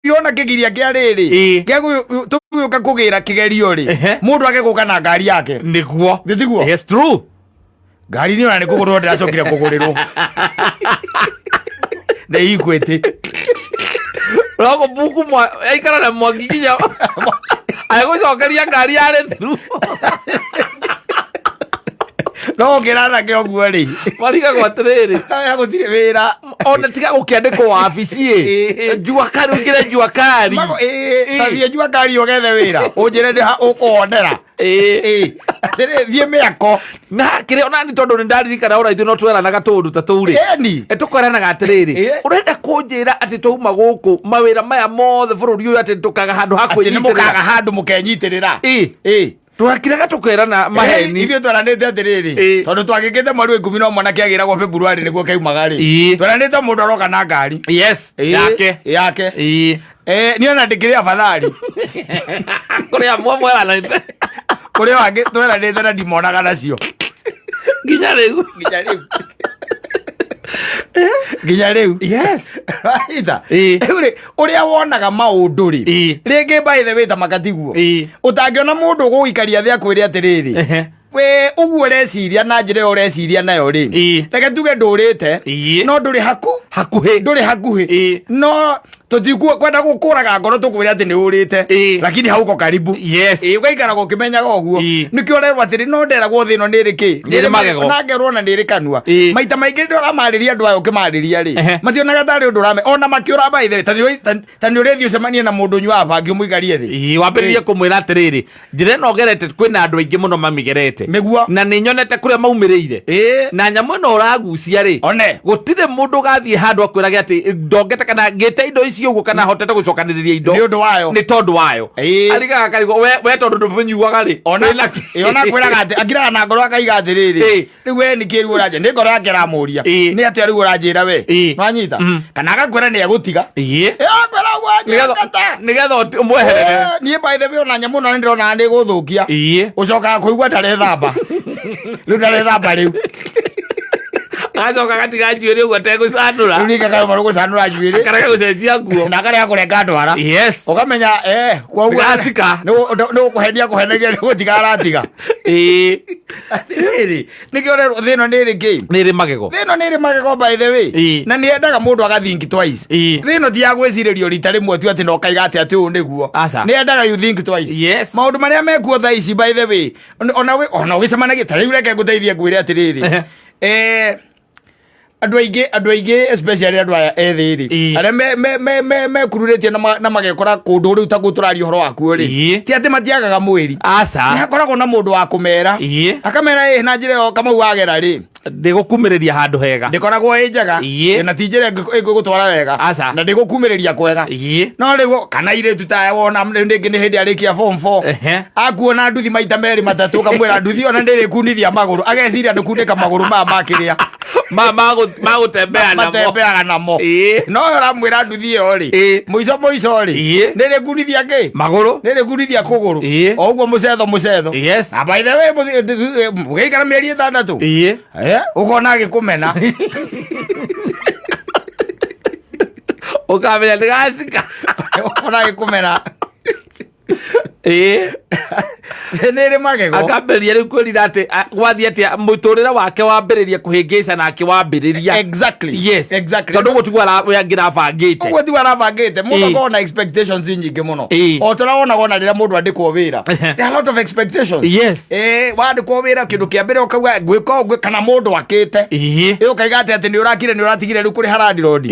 Yona kigiria kia riri tuguka kugira kigerio ri mundu agiguka na ngari yake niguo nditiguo yes true ngari ni ona ni kugurwo ndiracokire kugurirwo na ikwete rogo buku mwa aikara na mwangiginya ayo cokeria ngari yare through no gerana ke oguo ri mariga gwatiriri aya gutire wira ona tiga gukiandikwo wabici njua kari ngire njua kari tabia njua kari ogethe wira unjire ndi ukonera atere thie miako na kire ona ni tondu ni ndaririkana ora ithu no tweranaga tundu ta turi tukweranaga atiriri urenda kunjira ati tuuma guku mawira maya mothe bururi uyu ati tukaga handu hakwinyitira ati mukaga handu mukenyitirira twakiraga tukerana maheni ithio twaranite atiriri tondu twagikite mweri wa 11 na kiagiragwo February niguo kaimaga ri twaranite mundu aroka na ngari yes yake ni ona ndikire afadhali kuria mwamwe wanite kuria wangi twaranite na ndimonaga nacio nginya riu yes ita uria wonaga maundu ri ringi by the way ta makatiguo utangiona mundu guikaria thi akwire atiriri we uguo reciria na njire ureciria nayo ri reke tuge ndurite no nduri hakuhi no tutikuo kwenda gukuraga ngoro tukwira ati ni urite lakini hauko karibu ugaikara gukimenyaga oguo nikio rero atiri no nderagwo thino ni riki ni magego na ngerwo na ni rikanua maita maingi ndora mariria andu ayo kimariria ri mationaga tari undu rame ona makiura baithe tani urethio semania na mundu nywa bangi umuigarie thi wambiririe kumwira atiriri njire no gerete kwina andu aingi muno mamigerete miguo na ni nyonete kuria maumirire na nyamu no ragucia ri gutire mundu gathie handu akwirage ati ndongete kana ngite indo icio uguo kana hotete gucokaniriria indo ni tondu wayo ariga karigo we tondu ndumenyuaga ri ona kwiraga ati akiraga na ngoro akaiga atiriri riu we ni kiru uraje ni ngoro yake ramuria ni ati riu uranjira we nwanyita kana agakwira ni agutiga akwira gwaje nigetha umweherere ni by the way ona nyamu no ndirona ndi guthukia ucoka kuigua ndare thamba riu ndare thamba riu azoka katika juiri ugotengu sanura unika kama marugo sanura juiri karaka gucenjia nguo na kare akurenga ndwara yes ukamenya kwa uga gasika no kuhendia kuhenegia ni gutigara atiga atiriri nikio rero thino ni riki ni magego by the way na ni endaga mundu agathink twice thino ti ya gwiciririo rita rimwe tu ati no kaiga ati u niguo ni endaga you think twice yes maundu maria mekuo tha ici by the way ona ugicemanagia tari ureke nguteithie ngwire atiriri andu aige especially andu aya ethiri aria me kururitie na magekora kundu riu ta guturario horo waku ri ti ati matiagaga mwiri ni hakoragwo na mundu wa kumera akamera na njire yo kama wagera ri ndigukumiriria handu hega ndikoragwo njega na ti njire ngugutwara wega na ndigukumiriria kwega no riu kana ire tutaya wona ndingi ni hindi arikia form 4 akuona nduthi maita meri matatu kamwira nduthi ona ndiri kunithia maguru ageciria ndukundika maguru makiria magutembeaga namo no ramwira nduthi iyo ri muico ri ndiri kunithia ki maguru ndiri kunithia kuguru o uguo mucetho na by the way mugeikara mieri 6 ukona agikumena ukamenya ndigacika ukona agikumena nere magego akambiriria riu kwirira ati gwathie ati muturire wake wambiriria kuhingica na akiwambiriria tondu gutigwo arabangite mundu akona expectations nyingi muno o turabona gona riria mundu andikwo wira there are a lot of expectations wandikwo wira kindu kia mbere ukauga gwika kana mundu akite ukaiga ati ni urakire ni uratigire riu kuri harandi road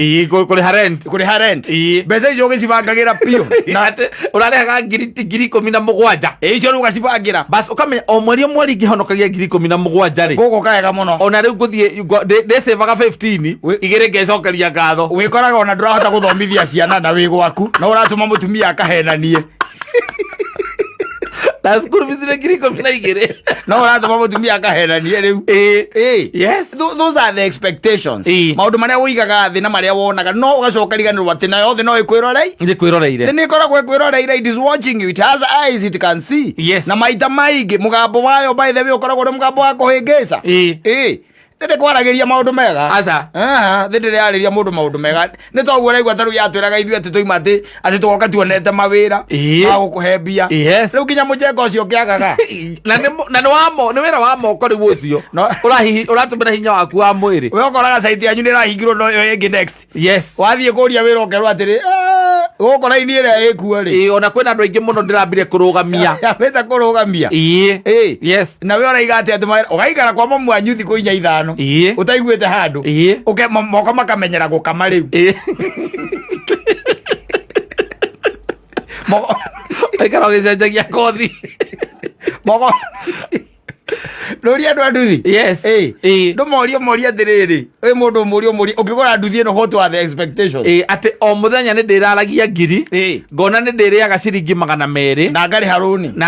kuri rent mbeca icio ugicibangagira pio na ati urarehaga ngiri 17 icio riu ugacibangira bas ukamenya o mweri ngihonokagia ngiri 17 ri gugu kaega muno ona riu nguthie ndesevaga 15 igire ngecokeria ngatho wikoraga ona ndurahota guthomithia ciana na wi gwaku no uratuma mutumia akahenanie na skuru bizire ngiri 12 no uratuma mutumia akahenanie riu yes those are the expectations maundu maria wigaga thi na maria wonaga no ugacokariganirwo ati nayo thi no ikwiroreire ni ikoragwo ikwiroreire it is watching you, it has eyes, it can see na maita maingi mugambo wayo by the way ukoragwo ni mugambo wa kuhingica Tete kwarageria maundu mega. Aca. Tete yareria mundu maundu mega. Ni to gura igwa taru yatwiraga ithu ati toima ati tugoka tuonete mawira. Wa gukuhe mbia. Riu kinya mujengo ucio kiagaga. Na ni wamo, ni wira wa moko riu ucio. Uratumira hinya waku wa mwiri. We ukoraga site yanyu ni rahingirwo no yo ingi next. Yes. Wathie kuria wira ukerwo atiri gukora ini ira ikuo ri. Ona kwina andu aingi muno ndirambire kurugamia. Weta kurugamia. Yes. Na we ora igate ati ugaikara kwa mamu anyu thiku inya ithano. Utaiguite handu. Uke moko makamenyera gukama riu. Moko aikara gicenjagia kothi. Moko Rori andu anduthi. Yes. Ndo moria atiriri. We mundu moria ukigora nduthi ino hot wa the expectation. Ati o muthenya ni ndiraragia ngiri. Ngona ni ndiriaga ciringi 200. Na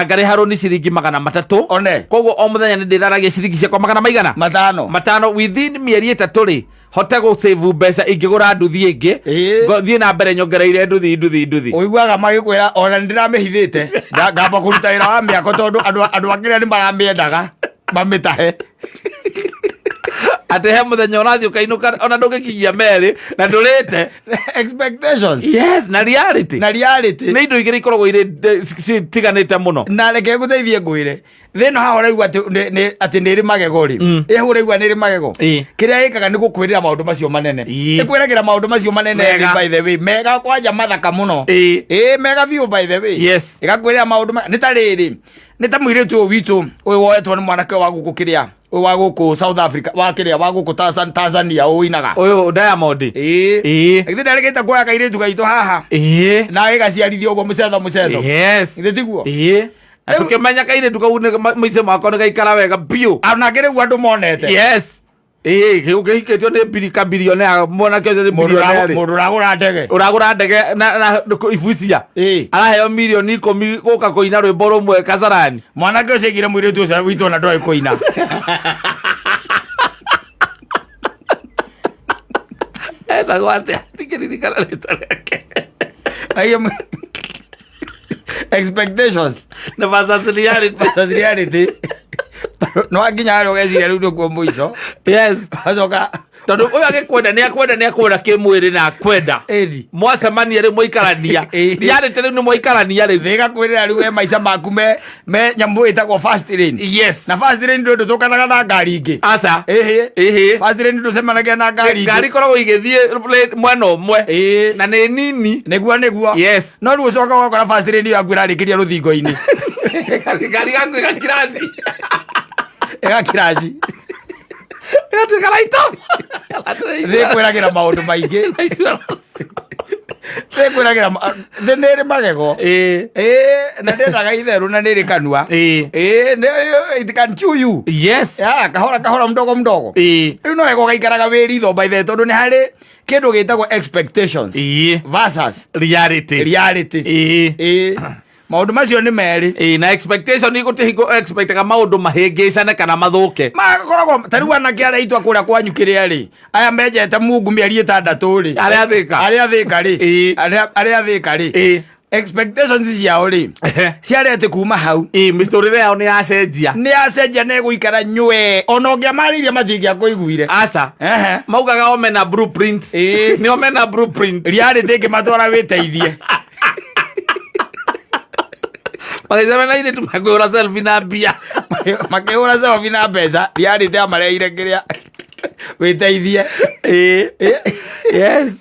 ngari haruni ciringi 300. One. Koguo o muthenya ni ndiraragia ciringi ciakwa 500. Matano within mieri 3 hote go save mbeca ingigura nduthi ingi. Thie na mbere nyongereire nduthi. Uiguaga magikwira ona ndiramehithite. Ngamba kuruta wira wa miako tondu andu akira ni maramiendaga. Mamitahe. Ate he muthenya urathio kainuka ona ndungikinyia meri na ndurite expectations. Yes, na reality ni indo igiri ikoragwo iri tiganite muno. Na reke guteithie ngwire thino ha uraigua ati niri magego ri uraigua niri magego kiria ikaga ni gukwirira maundu macio manene ikwiragira maundu macio manene by the way mega kwanja mathaka muno mega view by the way. Yes. Igakwirira maundu ni ta riri ni ta muiritu witu uyu woetwo ni mwanake wa guku kiria wa guku South Africa wa kiria wa guku Tanzania uinaga uyu Diamond ithi ndaregete kuoya kairitu gaitu haha na igaciarithio uguo mucetho. Yes. Ithi tiguo tukimenya kairitu kau ni maice makwa ni gaikara wega biu anagire andu monete. Yes. Ukihikitio ni billionaire mwanake ucio ni billionaire mundu uragura ndege na ibucia araheo milioni 10 guka kuina rwimbo rumwe Kasarani. Mwanake ucio igire mwiritu ucio witu na ndoi kuina. Gwate tikiririkana ritareke expectations na versus reality. No akinya ro geciria riu nduko muico. Yes. Acoka tondu uyu agikwenda ni akwenda kimwiri na akwenda mwacemania ri mwikarania yarite riu ni mwikarania ri thiga kwirira riu maica maku me nyamu itagwo fast lane. Yes. Na fast lane ndu tukanaga na ngari ingi. Aca. Fast lane ndu semanaga na ngari ingi. Ngari koragwo igithie mwena umwe na ni nini niguo. Yes. No riu ucoka gukora fast lane yaku irarikiria ruthingo-ini. Ngari gaku igakiraci egakiraci gatikaraito thikwiragira maundu maingi thikwiragira niri magego na ndendaga itheru na niri kanua it can chew you. Yes. Kahora mdogo riu no ego gaikaraga wiri thomba ithe tondu ni hari kindu gitagwo expectations versus reality. Maundu macio ni meri na expectation ni gutihingo expectaga maundu mahingicane kana mathuke makoragwo tariu anake aria itwa kuria kwanyu kiria ri aya menjete mungu mieri 6 ri aria thika ri expectations ciao ri ciarete kuma hau misturire yao ni yacenjia ne guikara nywe ona ngia mariria matingia kuiguire. Aca. Maugaga omena blueprint ni omena blueprint reality ngimatwara witeithie magicemena ire tumakwira selfie na mbia makiura selfie na mbeca reality amareire kiria witeithie. Yes.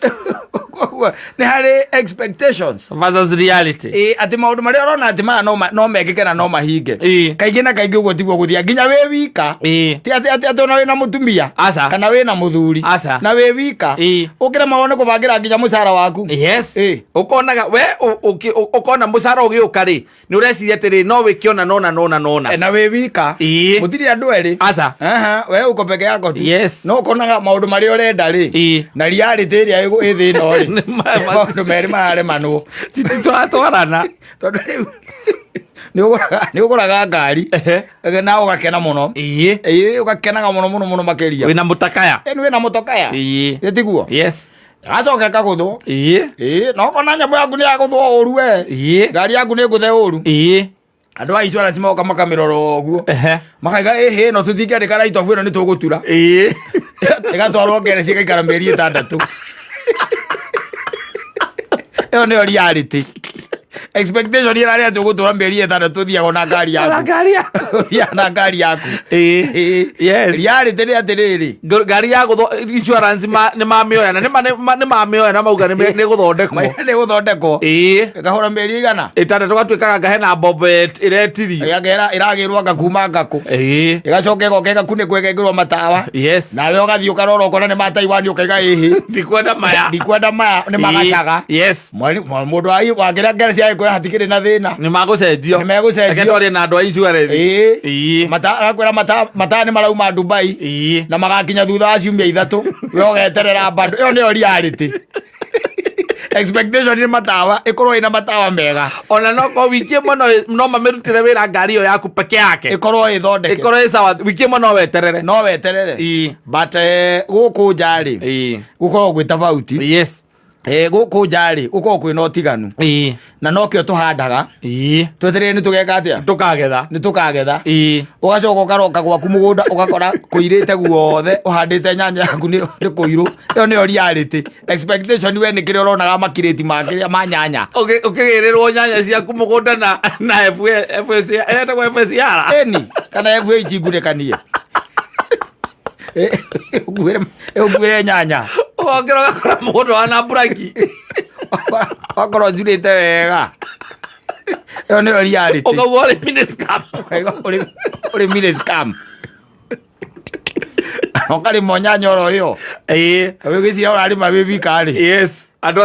Ni hari expectations versus reality. Ati maundu maria urona ati ma no mekike na no mahinge kaingi na kaingi uguo tiguo guthia nginya wi wika ti ati ona wina mutumia kana wina muthuri na wi wika ukira mawone kubangira nginya mucara waku. Yes. Ukonaga we ukona mucara ugiuka ri ni ureciria atiri no wikiona nona na wi wika mutiri andu eri we uko peke yako tu. Yes. No ukonaga maundu maria urenda ri na reality iria ithi no ri maundu meri mararemanwo titwatwarana tondu riu ni uguraga ngari na ugakena muno ugakenaga muno makiria wina mutakaya ni wina mutokaya tiguo. Yes. Gacoka kaguthwo no kona nyamu yaku ni yaguthwo uru we ngari yaku ni nguthe uru andu a insurance moka makamiroro guo makaiga he no tutingĩandĩka itobu ĩno nĩ tũgũtura ĩgatwarwo ngere cigaikara mĩeri 6 ĩyo nĩyo reality. Expectation ĩrarĩa tũgũtũra mĩeri 6 thiago na ngari yaku yes reality nĩ atĩrĩrĩ ngari ya insurance nĩ mamĩoya na nĩ mamĩoya na mauga nĩ gũthondekwo ĩkahũra mĩeri 6 gatuĩkaga ngahe na bombo ĩretirio ĩragĩrwo ngakuma ngakũ ĩgacoka ĩgoka ĩgakunĩkwo ĩkekĩrwo matawa nawe ũgathiĩ ũkarora ũkona nĩ mataiwani ũkaiga ĩhĩ ndikwenda maya nĩ magacaga mũndũ wakĩrĩa ngere cia kwĩra hatikĩrĩ na thĩna nĩ megũcenjio na andũ a insurance matakwĩra mata nĩ marauma Dubai na magakinya thutha wa ciumia 3 we ũgeterera bado. ĩyo nĩyo reality. Expectation nĩ matawa ĩkorwo ĩna matawa mega ona no wiki ĩmwe no mamĩrutĩre wĩra ngari ĩyo yaku peke yake ĩkorwo ĩthondeke ĩkorwo ĩ sawa wiki ĩmwe no weterere but gũkũ njarĩ gũkorwo gwĩ tofauti. yes gũkũ njarĩ gũkorwo kwĩna ũtiganu na nokĩo tũhandaga tweterere nĩ tũgeka atĩa nĩ tũkagetha ũgacoka ũkaroka gwaku mũgũnda ũgakora kũirĩte guothe ũhandĩte nyanya yaku nĩ kũirũ. ĩyo nĩyo reality. Expectation we nĩ kĩrĩa ũronaga makirĩti ma nyanya ũkĩgĩrĩrwo nyanya ciaku mũgũnda na FSR ĩni kana FH ngunĩkanie ũkuĩre nyanya ũgokĩra ũgakora mũgũnda wana buraki wakorwo njurĩte wega. ĩyo nĩyo reality. ũkauga ũrĩ miniscam ũkarĩma nyanya oro ĩyo ũgĩciria ũrarĩma wĩ wikarĩ. yes andũ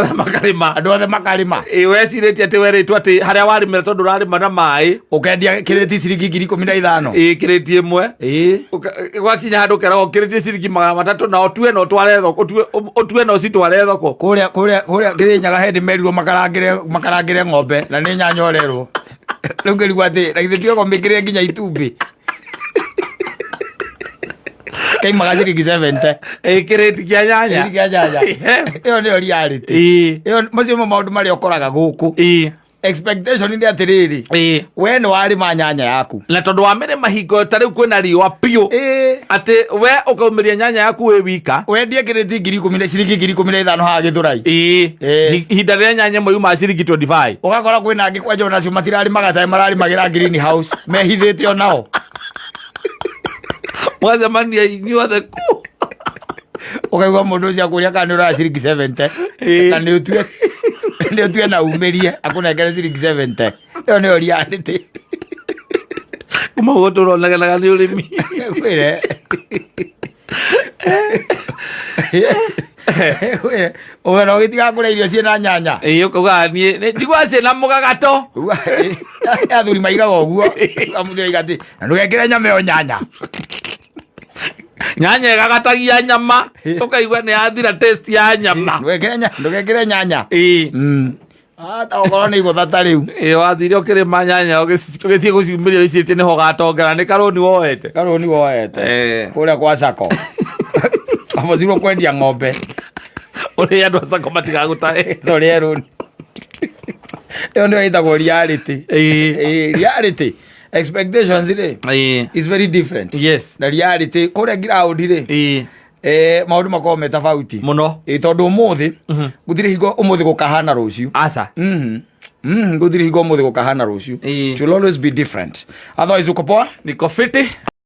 othe makarĩma wecirĩtie atĩ werĩtwo atĩ harĩa warĩmĩra tondũ ũrarĩma na maĩ ũkendia kĩrĩti ciringi 15,000 kĩrĩti ĩmwe gwakinya handũ ũkeragwo kĩrĩti ciringi 300 na ũtue no tware thoko ũtue no citware thoko kũrĩa Kĩrĩnyaga hendi merirwo makarangĩre ng'ombe na nĩ nyanya ũrerwo rĩu ngĩrigwo atĩ raithĩtio mĩkĩrĩre nginya itumbĩ kaimaga ciringi 70 kĩrĩti kĩa nyanya ĩyo nĩyo reality. ĩyo macio maũndũ marĩa ũkoraga gũkũ. Expectation nĩ atĩrĩrĩ we nĩ warĩma nyanya yaku na tondũ wamĩrĩma hingo ta rĩu kwĩna riũa biũ atĩ we ũkaumĩria nyanya yaku wĩ wika wendie kĩrĩti ciringi 15,000 haha Gĩthũrai ihinda rĩrĩa nyanya ĩmwe yumaga ciringi 25 ũgakora kwĩna angĩ kwanja onacio matirarĩmaga ta mararĩmagĩra greenhouse mehithĩte onao mwacemania inyuothe ku ũkaigua mũndũ ũcio akũria kana nĩ ũraya ciringi 70 na nĩ ũtue na umĩrie akũnengere ciringi 70. ĩyo nĩyo reality. kuma gũtũ ũronaganaga nĩ ũrĩmi ũgena ũgĩtiga kũrĩa irio ciĩna nyanya ũkauga niĩ njiguaga ciĩna mũgagato athuri maigaga ũguo amũthĩraiga atĩ na ndũgekĩre nyama ĩyo nyanya ĩgagatagia nyama ũkaigua nĩ yathira taste ya nyama ndũgekĩre nyanya okorwo nĩ igũthata rĩu wathire ũkĩrĩma nyanya ũgĩthiĩ gũciumĩria wĩcirĩtie nĩho ũgatongera nĩ karũni woete kũrĩa kwa Sako abocirwo kwendia ng'ombe ũrĩa andũ a Sako matigagũtahe ũrĩa rũni. ĩyo nĩyo ĩtagwo reality. Reality. Expectations is very different. Yes. Na reality kũrĩa ground maũndũ makorwo me tofauti mũno tondũ ũmũthĩ gũtirĩ hingo ũmũthĩ gũkahana rũciũ gũtirĩ hingo ũmũthĩ gũkahana rũciũ. It will always be different. Otherwise uko poa? Niko fiti.